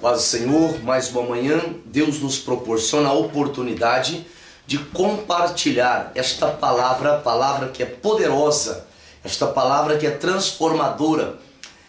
Paz do Senhor, mais uma manhã, Deus nos proporciona a oportunidade de compartilhar esta palavra que é poderosa, esta palavra que é transformadora,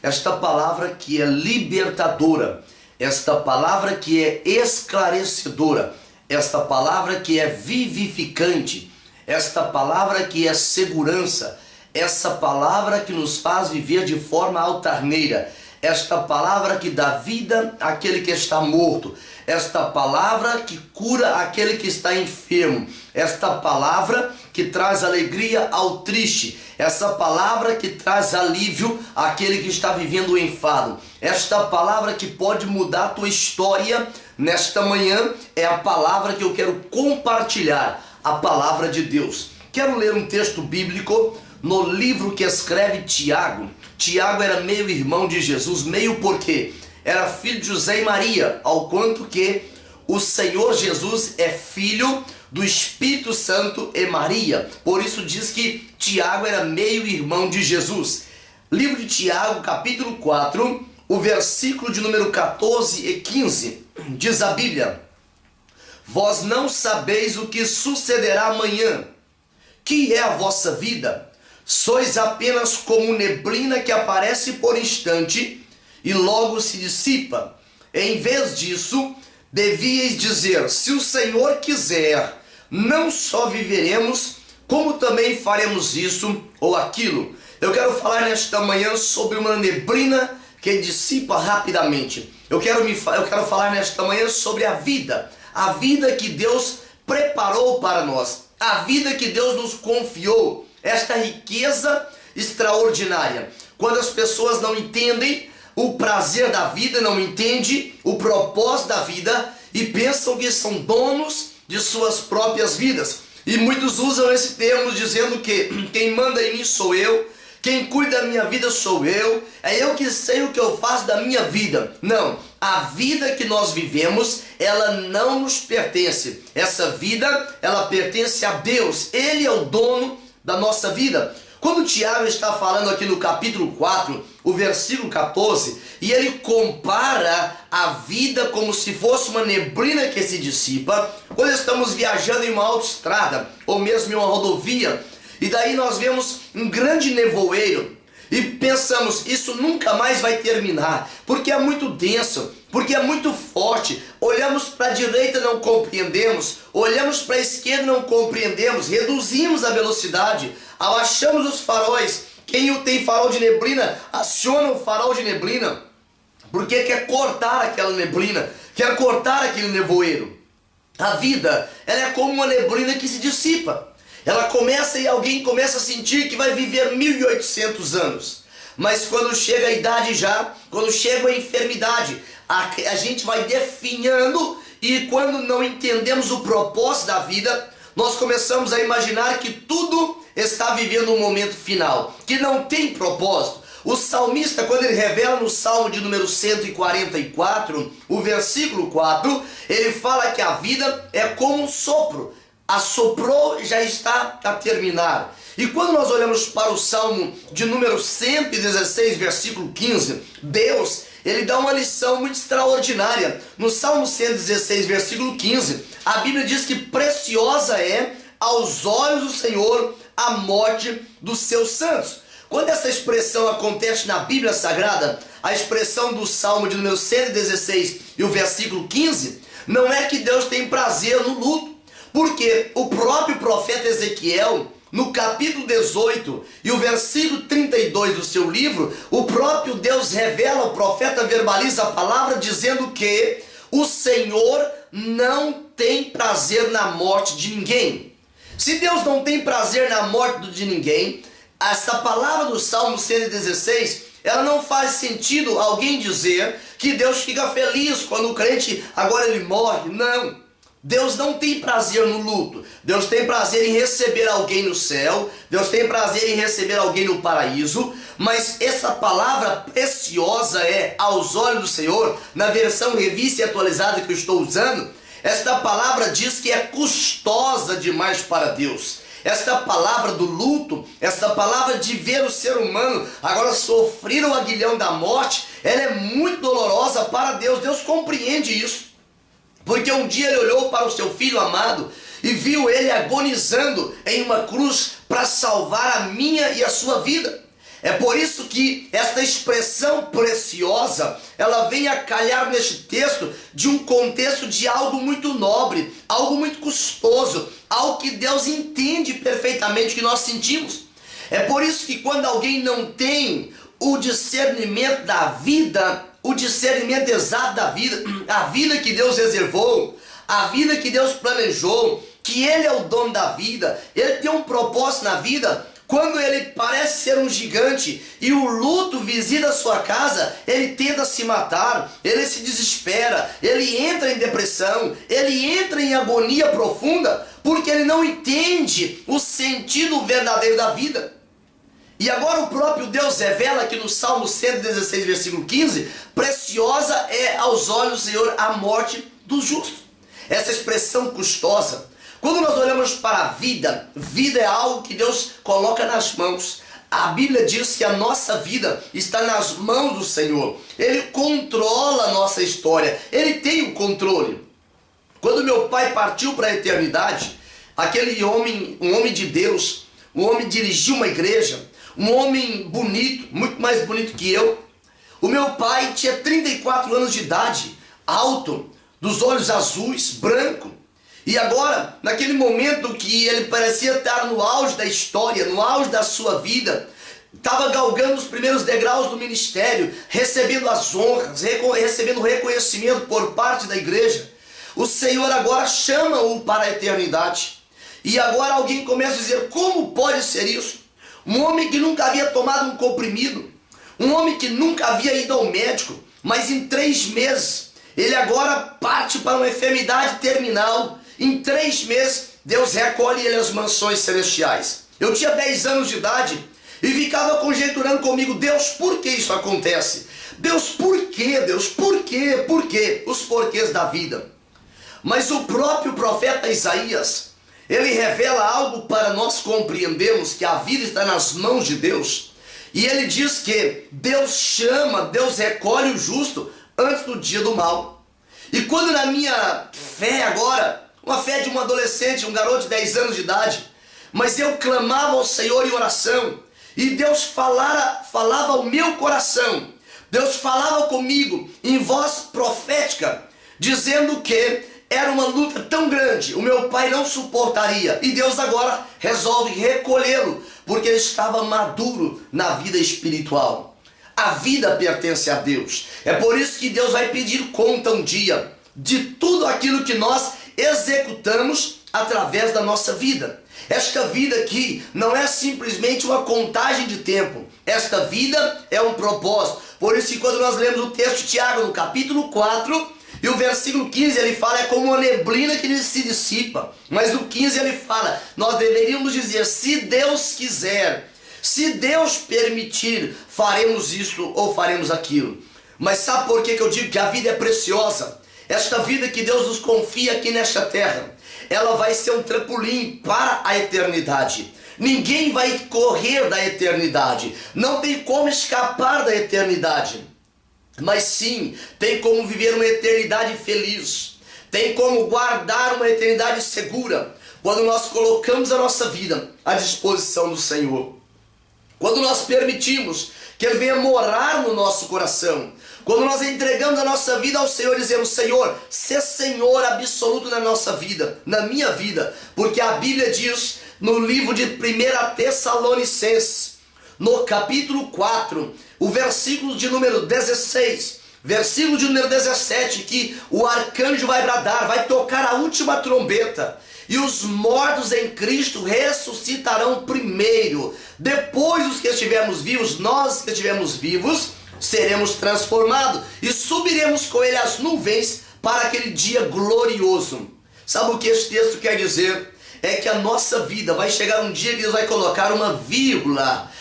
esta palavra que é libertadora, esta palavra que é esclarecedora, esta palavra que é vivificante, esta palavra que é segurança, essa palavra que nos faz viver de forma altaneira, esta palavra que dá vida àquele que está morto, esta palavra que cura aquele que está enfermo, esta palavra que traz alegria ao triste, essa palavra que traz alívio àquele que está vivendo o enfado, esta palavra que pode mudar a tua história. Nesta manhã é a palavra que eu quero compartilhar, a palavra de Deus. Quero ler um texto bíblico no livro que escreve Tiago. Tiago era meio irmão de Jesus, meio porque era filho de José e Maria, ao quanto que o Senhor Jesus é filho do Espírito Santo e Maria. Por isso diz que Tiago era meio irmão de Jesus. Livro de Tiago, capítulo 4, o versículo de número 14 e 15, diz a Bíblia: Vós não sabeis o que sucederá amanhã. Que é a vossa vida? Sois apenas como neblina que aparece por instante e logo se dissipa. Em vez disso, devíeis dizer: se o Senhor quiser, não só viveremos, como também faremos isso ou aquilo. Eu quero falar nesta manhã sobre uma neblina que dissipa rapidamente. Eu quero falar nesta manhã sobre a vida que Deus preparou para nós, a vida que Deus nos confiou. Esta riqueza extraordinária. Quando as pessoas não entendem o prazer da vida, não entendem o propósito da vida e pensam que são donos de suas próprias vidas. E muitos usam esse termo dizendo que quem manda em mim sou eu, quem cuida da minha vida sou eu, é eu que sei o que eu faço da minha vida. Não, a vida que nós vivemos, ela não nos pertence. Essa vida, ela pertence a Deus. Ele é o dono da nossa vida. Quando Tiago está falando aqui no capítulo 4, o versículo 14, e ele compara a vida como se fosse uma neblina que se dissipa, quando estamos viajando em uma autoestrada, ou mesmo em uma rodovia, e daí nós vemos um grande nevoeiro, e pensamos, isso nunca mais vai terminar, porque é muito denso, porque é muito forte. Olhamos para a direita e não compreendemos, olhamos para a esquerda e não compreendemos, reduzimos a velocidade, abaixamos os faróis. Quem tem farol de neblina, aciona o farol de neblina, porque quer cortar aquela neblina, quer cortar aquele nevoeiro. A vida, ela é como uma neblina que se dissipa. Ela começa e alguém começa a sentir que vai viver 1800 anos. Mas quando chega a idade já, quando chega a enfermidade, a gente vai definhando, e quando não entendemos o propósito da vida, nós começamos a imaginar que tudo está vivendo um momento final, que não tem propósito. O salmista, quando ele revela no Salmo de número 144, o versículo 4, ele fala que a vida é como um sopro. Assoprou, já está a terminar. E quando nós olhamos para o Salmo de número 116, versículo 15, Deus, ele dá uma lição muito extraordinária. No Salmo 116, versículo 15, a Bíblia diz que preciosa é aos olhos do Senhor a morte dos seus santos. Quando essa expressão acontece na Bíblia Sagrada, a expressão do Salmo de número 116 e o versículo 15, não é que Deus tem prazer no luto. Porque o próprio profeta Ezequiel, no capítulo 18 e o versículo 32 do seu livro, o próprio Deus revela, o profeta verbaliza a palavra dizendo que o Senhor não tem prazer na morte de ninguém. Se Deus não tem prazer na morte de ninguém, essa palavra do Salmo 116, ela não faz sentido alguém dizer que Deus fica feliz quando o crente agora ele morre. Não. Deus não tem prazer no luto. Deus tem prazer em receber alguém no céu. Deus tem prazer em receber alguém no paraíso. Mas essa palavra preciosa é aos olhos do Senhor, na versão revista e atualizada que eu estou usando, esta palavra diz que é custosa demais para Deus. Esta palavra do luto, esta palavra de ver o ser humano agora sofrer o aguilhão da morte, ela é muito dolorosa para Deus. Deus compreende isso, porque um dia ele olhou para o seu filho amado e viu ele agonizando em uma cruz para salvar a minha e a sua vida. É por isso que esta expressão preciosa, ela vem a calhar neste texto de um contexto de algo muito nobre, algo muito custoso, algo que Deus entende perfeitamente que nós sentimos. É por isso que quando alguém não tem o discernimento da vida, o discernimento exato da vida, a vida que Deus reservou, a vida que Deus planejou, que Ele é o dono da vida, Ele tem um propósito na vida. Quando ele parece ser um gigante e o luto visita a sua casa, ele tenta se matar, ele se desespera, ele entra em depressão, ele entra em agonia profunda, porque ele não entende o sentido verdadeiro da vida. E agora o próprio Deus revela aqui no Salmo 116, versículo 15, preciosa é aos olhos do Senhor a morte do justo. Essa expressão custosa. Quando nós olhamos para a vida, vida é algo que Deus coloca nas mãos. A Bíblia diz que a nossa vida está nas mãos do Senhor. Ele controla a nossa história, Ele tem o controle. Quando meu pai partiu para a eternidade, aquele homem, um homem de Deus, um homem dirigiu uma igreja, um homem bonito, muito mais bonito que eu. O meu pai tinha 34 anos de idade, alto, dos olhos azuis, branco. E agora, naquele momento que ele parecia estar no auge da história, no auge da sua vida, estava galgando os primeiros degraus do ministério, recebendo as honras, recebendo reconhecimento por parte da igreja, o Senhor agora chama-o para a eternidade. E agora alguém começa a dizer, como pode ser isso? Um homem que nunca havia tomado um comprimido, um homem que nunca havia ido ao médico, mas em 3 meses, ele agora parte para uma enfermidade terminal. Em 3 meses, Deus recolhe ele às mansões celestiais. Eu tinha 10 anos de idade e ficava conjecturando comigo, Deus, por que isso acontece? Deus, por quê? Deus, por quê? Por quê? Os porquês da vida. Mas o próprio profeta Isaías, ele revela algo para nós compreendermos que a vida está nas mãos de Deus. E ele diz que Deus chama, Deus recolhe o justo antes do dia do mal. E quando na minha fé agora, uma fé de um adolescente, um garoto de 10 anos de idade, mas eu clamava ao Senhor em oração, e Deus falava ao meu coração, Deus falava comigo em voz profética, dizendo que era uma luta tão grande, o meu pai não suportaria, e Deus agora resolve recolhê-lo, porque ele estava maduro na vida espiritual. A vida pertence a Deus, é por isso que Deus vai pedir conta um dia de tudo aquilo que nós executamos através da nossa vida. Esta vida aqui não é simplesmente uma contagem de tempo. Esta vida é um propósito. Por isso que quando nós lemos o texto de Tiago no capítulo 4 e o versículo 15, ele fala, é como uma neblina que se dissipa. Mas no 15 ele fala, nós deveríamos dizer, se Deus quiser, se Deus permitir, faremos isso ou faremos aquilo. Mas sabe por que eu digo que a vida é preciosa? Esta vida que Deus nos confia aqui nesta terra, ela vai ser um trampolim para a eternidade. Ninguém vai correr da eternidade. Não tem como escapar da eternidade. Mas sim, tem como viver uma eternidade feliz. Tem como guardar uma eternidade segura. Quando nós colocamos a nossa vida à disposição do Senhor. Quando nós permitimos que Ele venha morar no nosso coração. Quando nós entregamos a nossa vida ao Senhor, dizemos, Senhor, ser Senhor absoluto na nossa vida, na minha vida. Porque a Bíblia diz no livro de 1 Tessalonicenses, no capítulo 4, o versículo de número 16, versículo de número 17, que o arcanjo vai bradar, vai tocar a última trombeta. E os mortos em Cristo ressuscitarão primeiro. Depois os que estivermos vivos, nós que estivermos vivos, seremos transformados e subiremos com Ele às nuvens para aquele dia glorioso. Sabe o que esse texto quer dizer? É que a nossa vida vai chegar um dia que Deus vai colocar uma vírgula,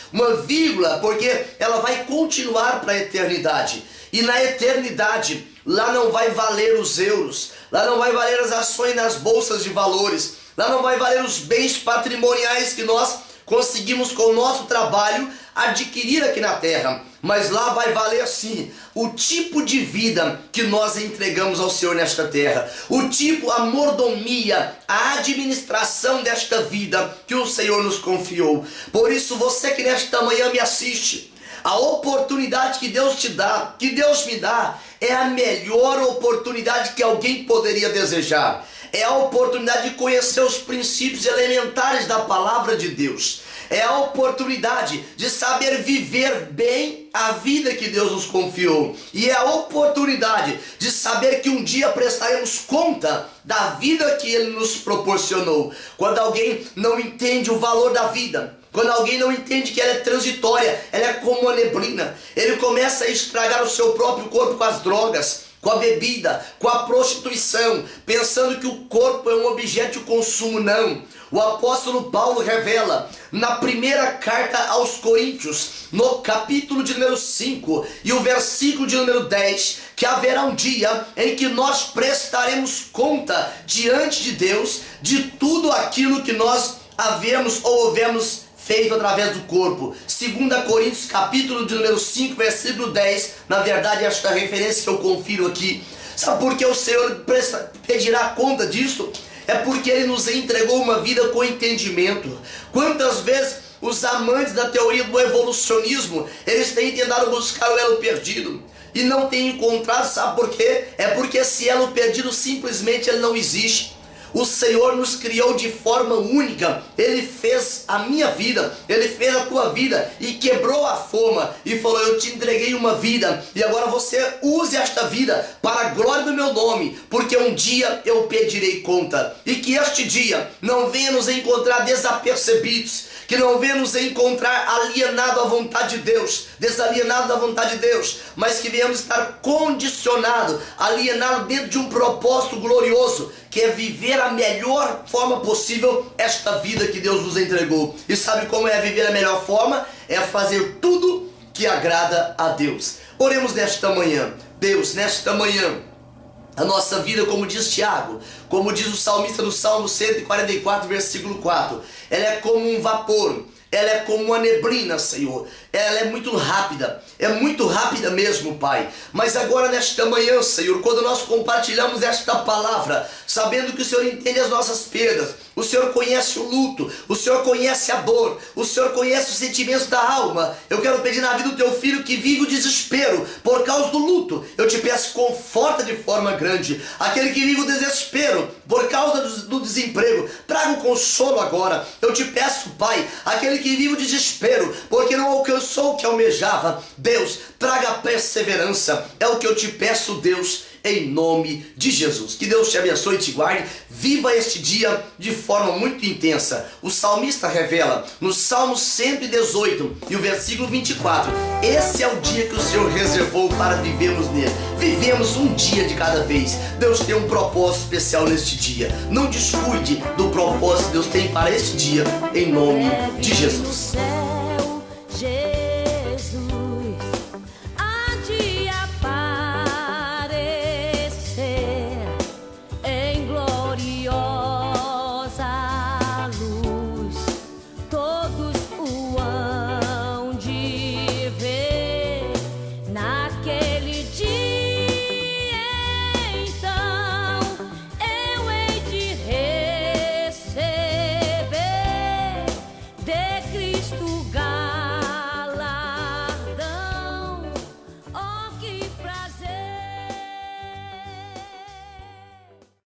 porque ela vai continuar para a eternidade. E na eternidade, lá não vai valer os euros, lá não vai valer as ações nas bolsas de valores, Lá não vai valer os bens patrimoniais que nós conseguimos com o nosso trabalho adquirir aqui na terra, mas lá vai valer sim o tipo de vida que nós entregamos ao Senhor nesta terra, o tipo, a mordomia, a administração desta vida que o Senhor nos confiou. Por isso, você que nesta manhã me assiste, a oportunidade que Deus te dá, que Deus me dá, é a melhor oportunidade que alguém poderia desejar. É a oportunidade de conhecer os princípios elementares da palavra de Deus. É a oportunidade de saber viver bem a vida que Deus nos confiou. E é a oportunidade de saber que um dia prestaremos conta da vida que Ele nos proporcionou. Quando alguém não entende o valor da vida, quando alguém não entende que ela é transitória, ela é como uma neblina, ele começa a estragar o seu próprio corpo com as drogas, com a bebida, com a prostituição, pensando que o corpo é um objeto de consumo. Não. O apóstolo Paulo revela na primeira carta aos Coríntios, no capítulo de número 5 e o versículo de número 10, que haverá um dia em que nós prestaremos conta diante de Deus de tudo aquilo que nós havemos ou houvemos feito através do corpo. 2 Coríntios capítulo de número 5, versículo 10, na verdade esta referência que eu confiro aqui. Sabe por que o Senhor pedirá conta disso? É porque Ele nos entregou uma vida com entendimento. Quantas vezes os amantes da teoria do evolucionismo, eles têm tentado buscar o elo perdido e não têm encontrado, sabe por quê? É porque esse elo perdido simplesmente ele não existe. O Senhor nos criou de forma única. Ele fez a minha vida, Ele fez a tua vida e quebrou a forma e falou: eu te entreguei uma vida e agora você use esta vida para a glória do meu nome, porque um dia eu pedirei conta. E que este dia não venha nos encontrar desapercebidos, que não venha nos encontrar alienado à vontade de Deus, desalienados da vontade de Deus, mas que venhamos estar condicionados, alienados dentro de um propósito glorioso, que é viver a melhor forma possível esta vida que Deus nos entregou. E sabe como é viver a melhor forma? É fazer tudo que agrada a Deus. Oremos nesta manhã. Deus, nesta manhã, a nossa vida, como diz Tiago, como diz o salmista no Salmo 144, versículo 4, ela é como um vapor, ela é como uma neblina, Senhor. Ela é muito rápida mesmo, Pai. Mas agora nesta manhã, Senhor, quando nós compartilhamos esta palavra, sabendo que o Senhor entende as nossas perdas, o Senhor conhece o luto, o Senhor conhece a dor, o Senhor conhece os sentimentos da alma. Eu quero pedir na vida do teu filho que vive o desespero por causa do luto. Eu te peço, conforta de forma grande aquele que vive o desespero por causa do desemprego. Traga o consolo agora. Eu te peço, Pai, aquele que vive o desespero porque não alcançou o que almejava. Deus, traga perseverança. É o que eu te peço, Deus, em nome de Jesus. Que Deus te abençoe e te guarde. Viva este dia de forma muito intensa. O salmista revela no Salmo 118 e o versículo 24: esse é o dia que o Senhor reservou para vivermos nele. Vivemos um dia de cada vez. Deus tem um propósito especial neste dia. Não descuide do propósito que Deus tem para este dia, em nome de Jesus.